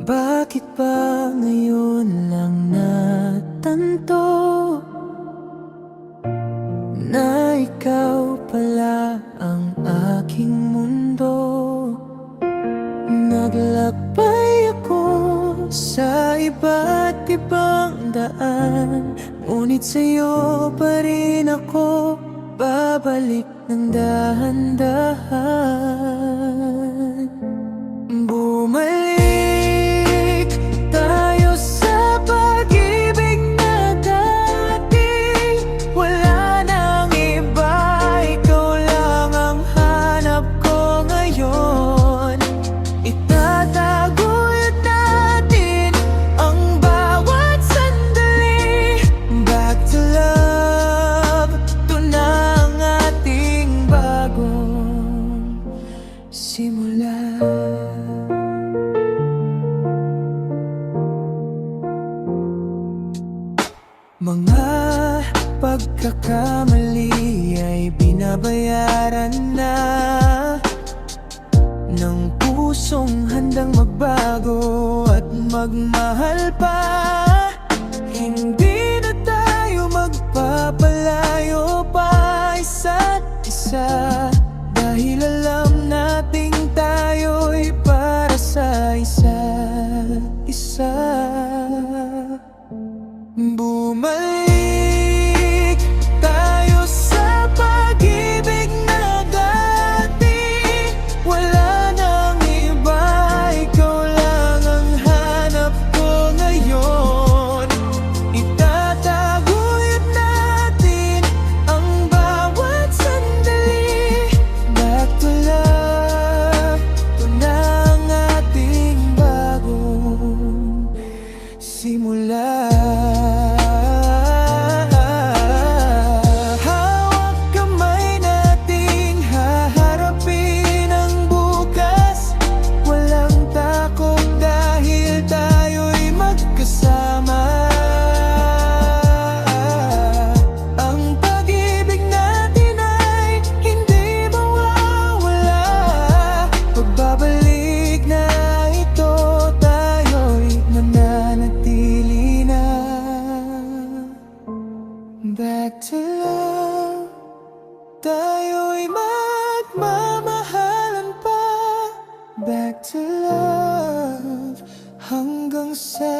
Bakit ba ngayon lang natanto na ikaw pala ang aking mundo? Naglakbay ako sa iba't ibang daan, ngunit sa'yo pa rin ako babalik ng dahan-dahan. Bumalik tayo sa pag-ibig na dati. Wala nang iba, ikaw lang ang hanap ko ngayon. Itataguyod natin ang bawat sandali. Back to love, ito na ang ating bagong simula. Mga pagkakamali ay binabayaran na ng pusong handang magbago at magmahal pa. Hindi na tayo magpapalayo pa isa't isa, dahil alam nating tayo'y para sa isa't isa. Bumalik tayo sa pag-ibig na dati. Wala nang iba, ikaw lang ang hanap ko ngayon. Itataguyod natin ang bawat sandali. Back to love, ito na ang ating bagong simula. Back to love, tayo'y magmamahalan pa. Back to love, hanggang sa